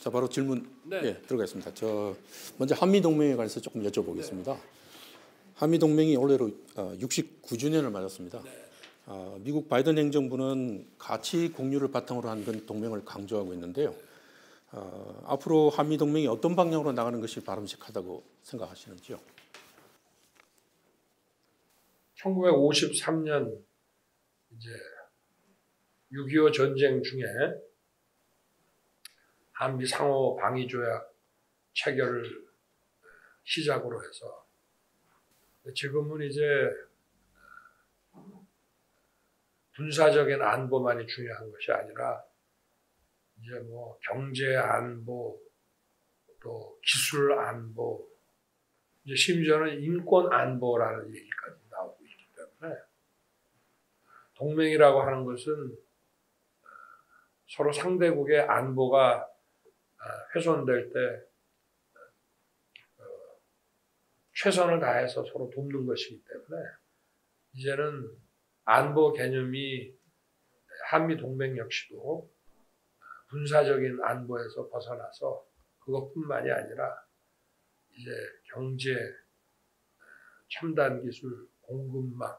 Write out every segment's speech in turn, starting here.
자, 바로 질문 네. 예, 들어가겠습니다. 먼저 한미 동맹에 관해서 조금 여쭤보겠습니다. 한미 동맹이 올해로 69주년을 맞았습니다. 미국 바이든 행정부는 가치 공유를 바탕으로 한 동맹을 강조하고 있는데요. 앞으로 한미 동맹이 어떤 방향으로 나가는 것이 바람직하다고 생각하시는지요? 1953년 이제 6.25 전쟁 중에 한미 상호 방위 조약 체결을 시작으로 해서 지금은 이제 군사적인 안보만이 중요한 것이 아니라 이제 뭐 경제 안보, 또 기술 안보, 이제 심지어는 인권 안보라는 얘기까지 나오고 있기 때문에 동맹이라고 하는 것은 서로 상대국의 안보가 훼손될 때 최선을 다해서 서로 돕는 것이기 때문에 이제는 안보 개념이 한미 동맹 역시도 군사적인 안보에서 벗어나서 그것뿐만이 아니라 이제 경제, 첨단 기술, 공급망,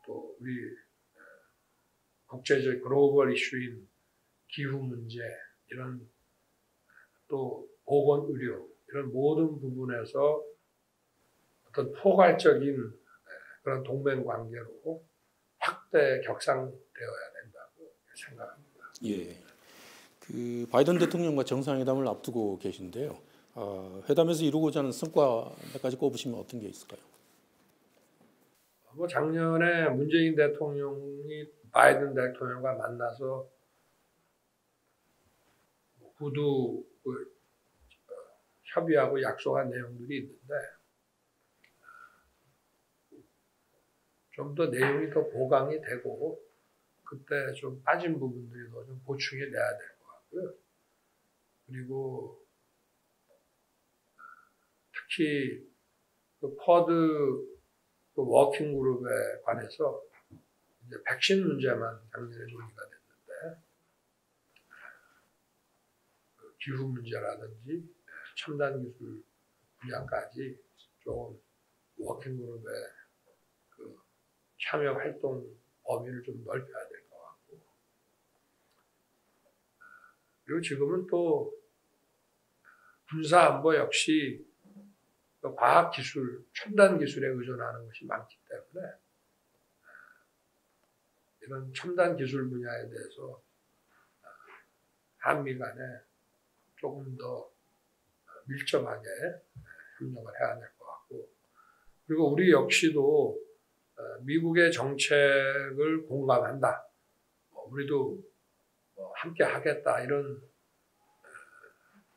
또 우리 국제적 글로벌 이슈인 기후 문제, 이런 또 보건 의료, 이런 모든 부분에서 어떤 포괄적인 그런 동맹 관계로 확대 격상되어야 된다고 생각합니다. 예. 바이든 대통령과 정상회담을 앞두고 계신데요. 회담에서 이루고자 하는 성과 몇 가지 꼽으시면 어떤 게 있을까요? 뭐 작년에 문재인 대통령이 바이든 대통령과 만나서 구두 협의하고 약속한 내용들이 있는데 좀 더 내용이 더 보강이 되고 그때 좀 빠진 부분들이 더 좀 보충이 돼야 될 것 같고요. 그리고 특히 그 쿼드 워킹 그룹에 관해서 이제 백신 문제만 작년에 논의가 됐는데 그 기후 문제라든지 첨단 기술 분야까지 좀 워킹 그룹의 그 참여 활동 범위를 좀 넓혀야 될 것 같고, 그리고 지금은 또 군사 안보 역시 과학 기술, 첨단 기술에 의존하는 것이 많기 때문에 이런 첨단 기술 분야에 대해서 한미 간에 조금 더 밀접하게 협력을 해야 될 것 같고, 그리고 우리 역시도 미국의 정책을 공감한다, 우리도 함께 하겠다, 이런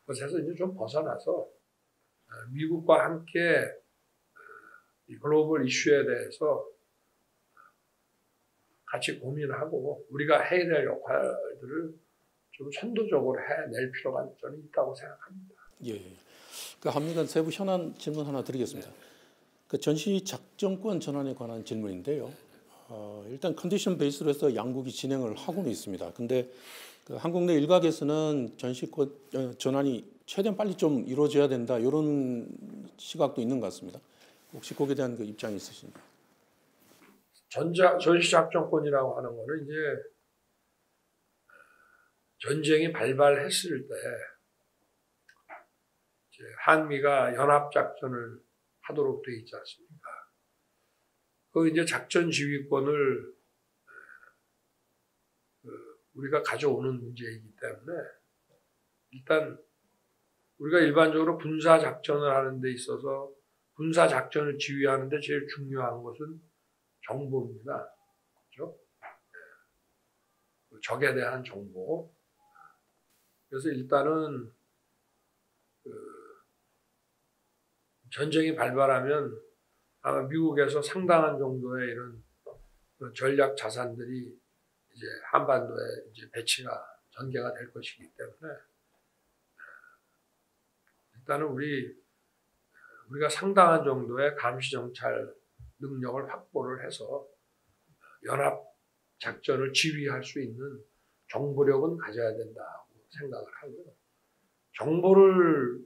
것에서 이제 좀 벗어나서 미국과 함께 이 글로벌 이슈에 대해서 같이 고민하고 우리가 해야 될 역할들을 좀 선도적으로 해낼 필요가 저는 있다고 생각합니다. 예. 그 한미 간 세부 현안 질문 하나 드리겠습니다. 그 전시 작전권 전환에 관한 질문인데요. 일단 컨디션 베이스로 해서 양국이 진행을 하고는 있습니다. 근데 그 한국 내 일각에서는 전시권 전환이 최대한 빨리 좀 이루어져야 된다, 이런 시각도 있는 것 같습니다. 혹시 거기에 대한 그 입장이 있으신가요? 전시 작전권이라고 하는 거는 이제 전쟁이 발발했을 때 이제 한미가 연합 작전을 하도록 돼 있지 않습니까? 그 이제 작전 지휘권을 우리가 가져오는 문제이기 때문에 일단 우리가 일반적으로 군사 작전을 하는 데 있어서 군사 작전을 지휘하는 데 제일 중요한 것은 정보입니다. 그렇죠? 적에 대한 정보. 그래서 일단은 전쟁이 발발하면 아마 미국에서 상당한 정도의 이런 전략 자산들이 이제 한반도에 이제 전개가 될 것이기 때문에 일단은 우리가 상당한 정도의 감시 정찰 능력을 확보를 해서 연합 작전을 지휘할 수 있는 정보력은 가져야 된다고 생각을 하고요. 정보를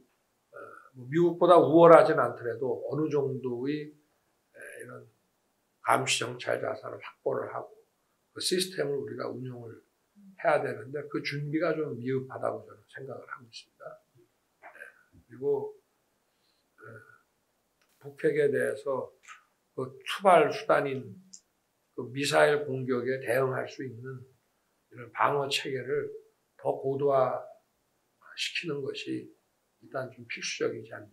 미국보다 우월하진 않더라도 어느 정도의 이런 감시 정찰 자산을 확보를 하고 그 시스템을 우리가 운영을 해야 되는데 그 준비가 좀 미흡하다고 저는 생각을 하고 있습니다. 그리고 북핵에 대해서 그 투발 수단인 그 미사일 공격에 대응할 수 있는 이런 방어 체계를 더 고도화시키는 것이 일단 좀 필수적이지 않느냐.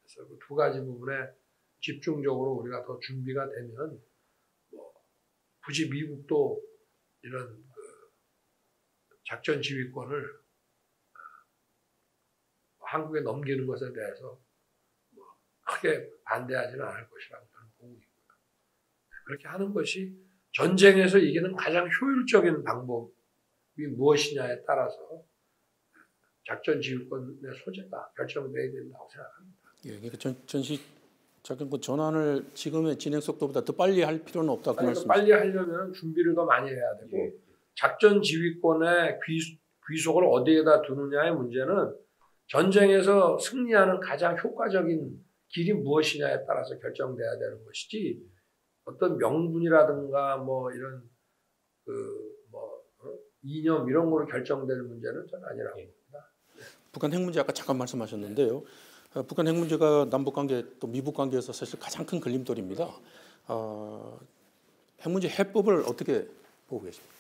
그래서 그 두 가지 부분에 집중적으로 우리가 더 준비가 되면 굳이 미국도 이런 그 작전 지휘권을 한국에 넘기는 것에 대해서 크게 반대하지는 않을 것이라고 저는 보고 있고요. 그렇게 하는 것이 전쟁에서 이기는 가장 효율적인 방법이 무엇이냐에 따라서 작전 지휘권의 소재가 결정돼야 된다고 생각합니다. 예, 그러니까 전시 작전권 전환을 지금의 진행 속도보다 더 빨리 할 필요는 없다 그 말씀이시죠? 빨리 하려면 준비를 더 많이 해야 되고 작전 지휘권의 귀속을 어디에다 두느냐의 문제는 전쟁에서 승리하는 가장 효과적인 길이 무엇이냐에 따라서 결정돼야 되는 것이지 어떤 명분이라든가 뭐 이런 이념 이런 거로 결정될 문제는 저는 아니라고 봅니다. 북한 핵 문제 아까 잠깐 말씀하셨는데요. 북한 핵 문제가 남북 관계 또 미북 관계에서 사실 가장 큰 걸림돌입니다. 핵 문제 해법을 어떻게 보고 계십니까?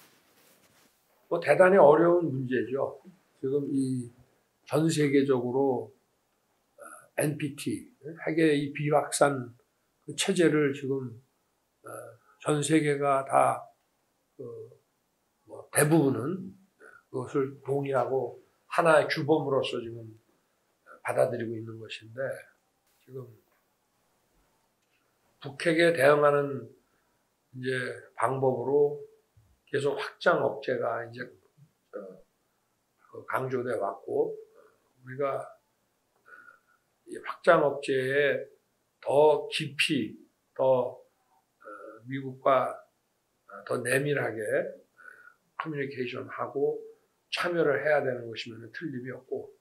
뭐 대단히 어려운 문제죠. 지금 이 전 세계적으로 NPT 핵의 이 비확산 그 체제를 지금 전 세계가 다 대부분은 그것을 동의하고 하나의 규범으로서 지금 받아들이고 있는 것인데 지금 북핵에 대응하는 이제 방법으로 계속 확장 억제가 이제 강조돼 왔고 우리가 이 확장 억제에 더 깊이 더 미국과 더 내밀하게 커뮤니케이션하고 참여를 해야 되는 것이면 틀림이 없고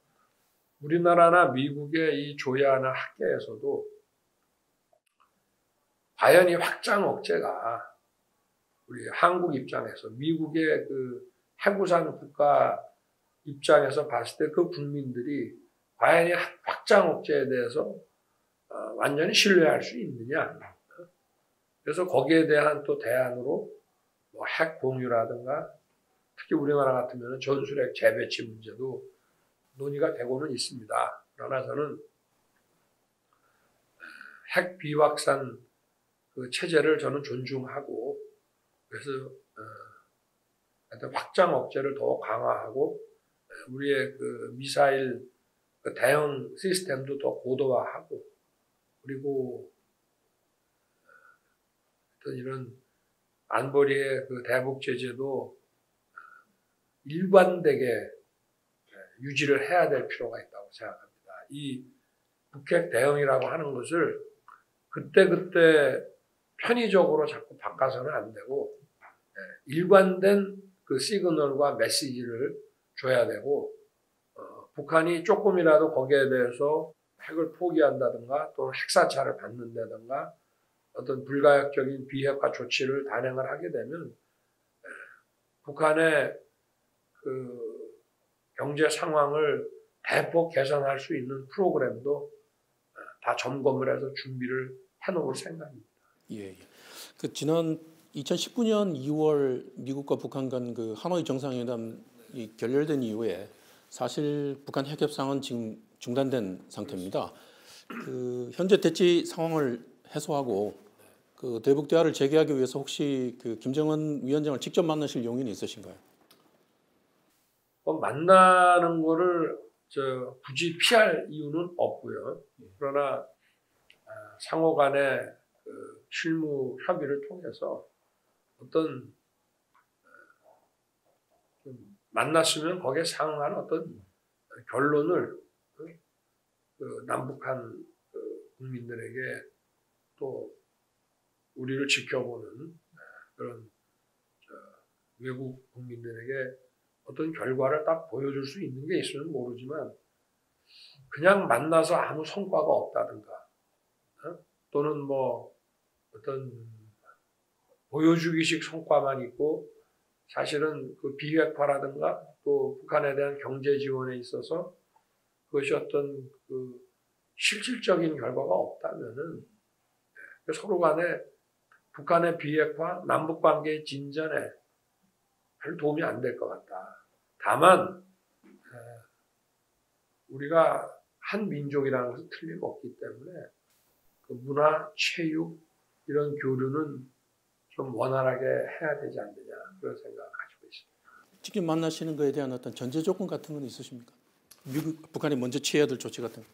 우리나라나 미국의 이 조야나 학계에서도 과연 이 확장 억제가 우리 한국 입장에서 미국의 그 핵우산 국가 입장에서 봤을 때 그 국민들이 과연 이 확장 억제에 대해서 완전히 신뢰할 수 있느냐. 그래서 거기에 대한 또 대안으로 뭐 핵 공유라든가 특히 우리나라 같으면 전술핵 재배치 문제도 논의가 되고는 있습니다. 그러나 저는 핵 비확산 그 체제를 저는 존중하고 그래서 확장 억제를 더 강화하고 우리의 그 미사일 그 대응 시스템도 더 고도화하고 그리고 어떤 이런 안보리의 그 대북 제재도 일관되게 유지를 해야 될 필요가 있다고 생각합니다. 이 북핵 대응이라고 하는 것을 그때그때 편의적으로 자꾸 바꿔서는 안 되고 일관된 그 시그널과 메시지를 줘야 되고 북한이 조금이라도 거기에 대해서 핵을 포기한다든가 또 핵사찰을 받는다든가 어떤 불가역적인 비핵화 조치를 단행을 하게 되면 북한의 그 경제 상황을 대폭 개선할 수 있는 프로그램도 다 점검을 해서 준비를 해놓을 생각입니다. 예. 그 지난 2019년 2월 미국과 북한 간 그 하노이 정상회담이 결렬된 이후에 사실 북한 핵 협상은 지금 중단된 상태입니다. 그 현재 대치 상황을 해소하고 그 대북 대화를 재개하기 위해서 혹시 그 김정은 위원장을 직접 만나실 용의는 있으신가요? 만나는 거를 굳이 피할 이유는 없고요. 그러나 상호 간의 그 실무 협의를 통해서 어떤 좀 만났으면 거기에 상응하는 어떤 결론을 그 남북한 그 국민들에게 또 우리를 지켜보는 그런 외국 국민들에게 어떤 결과를 딱 보여줄 수 있는 게 있으면 모르지만 그냥 만나서 아무 성과가 없다든가, 또는 뭐 어떤 보여주기식 성과만 있고 사실은 그 비핵화라든가 또 북한에 대한 경제 지원에 있어서 그것이 어떤 그 실질적인 결과가 없다면은 서로 간에 북한의 비핵화, 남북 관계의 진전에 별 도움이 안 될 것 같다. 다만 우리가 한 민족이라는 것은 틀림없기 때문에 그 문화, 체육 이런 교류는 좀 원활하게 해야 되지 않느냐 그런 생각을 가지고 있습니다. 직접 만나시는 거에 대한 어떤 전제 조건 같은 건 있으십니까? 북한이 먼저 취해야 될 조치 같은 거.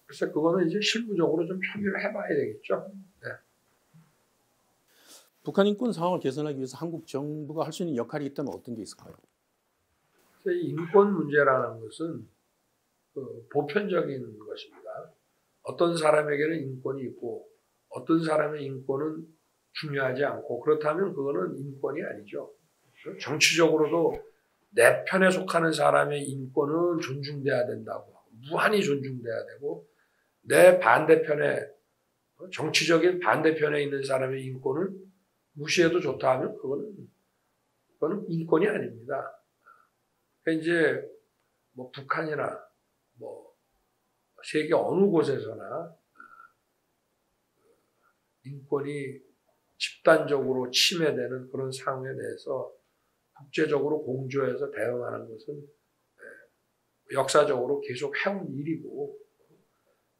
글쎄 그거는 이제 실무적으로 좀 협의를 해봐야 되겠죠. 네. 북한 인권 상황을 개선하기 위해서 한국 정부가 할 수 있는 역할이 있다면 어떤 게 있을까요? 인권 문제라는 것은 그 보편적인 것입니다. 어떤 사람에게는 인권이 있고 어떤 사람의 인권은 중요하지 않고 그렇다면 그거는 인권이 아니죠. 정치적으로도 내 편에 속하는 사람의 인권은 존중돼야 된다고 하고 무한히 존중돼야 되고 내 반대편에 정치적인 반대편에 있는 사람의 인권을 무시해도 좋다 하면 그거는 인권이 아닙니다. 그러니까 이제 뭐 북한이나 뭐 세계 어느 곳에서나 인권이 집단적으로 침해되는 그런 상황에 대해서 국제적으로 공조해서 대응하는 것은 역사적으로 계속 해온 일이고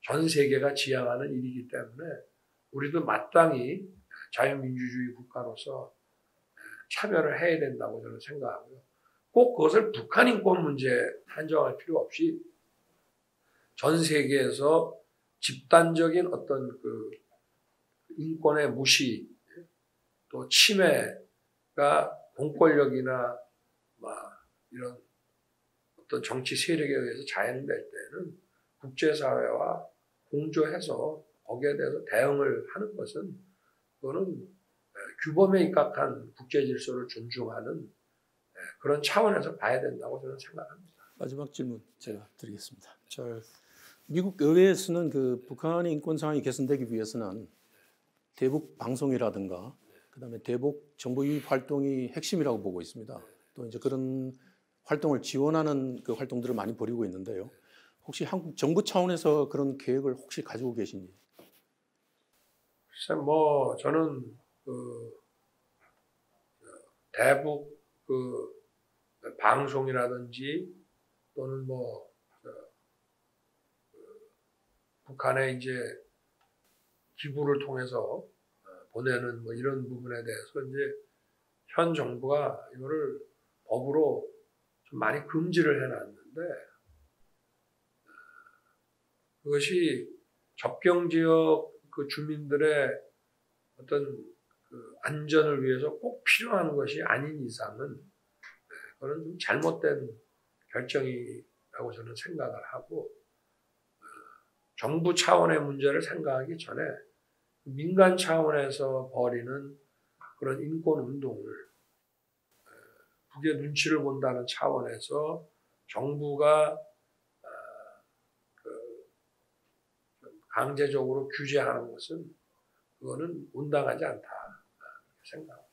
전 세계가 지향하는 일이기 때문에 우리도 마땅히 자유민주주의 국가로서 차별을 해야 된다고 저는 생각하고요. 꼭 그것을 북한 인권 문제에 한정할 필요 없이 전 세계에서 집단적인 어떤 그 인권의 무시 또 침해가 공권력이나 이런 어떤 정치 세력에 의해서 자행될 때는 국제사회와 공조해서 거기에 대해서 대응을 하는 것은 그거는 규범에 입각한 국제 질서를 존중하는 그런 차원에서 봐야 된다고 저는 생각합니다. 마지막 질문 제가 드리겠습니다. 미국 의회에서는 그 북한의 인권 상황이 개선되기 위해서는 대북 방송이라든가 그다음에 대북 정보 유입 활동이 핵심이라고 보고 있습니다. 또 이제 그런 활동을 지원하는 그 활동들을 많이 벌이고 있는데요. 혹시 한국 정부 차원에서 그런 계획을 혹시 가지고 계신지? 글쎄 뭐 저는 그 대북 그 방송이라든지 또는 뭐 북한에 이제 기부를 통해서 보내는 뭐 이런 부분에 대해서 이제 현 정부가 이거를 법으로 좀 많이 금지를 해놨는데 그것이 접경 지역 그 주민들의 어떤 그 안전을 위해서 꼭 필요한 것이 아닌 이상은 그건 좀 잘못된 결정이라고 저는 생각을 하고 정부 차원의 문제를 생각하기 전에 민간 차원에서 벌이는 그런 인권 운동을 북의 눈치를 본다는 차원에서 정부가 강제적으로 규제하는 것은 그거는 온당하지 않다 생각합니다.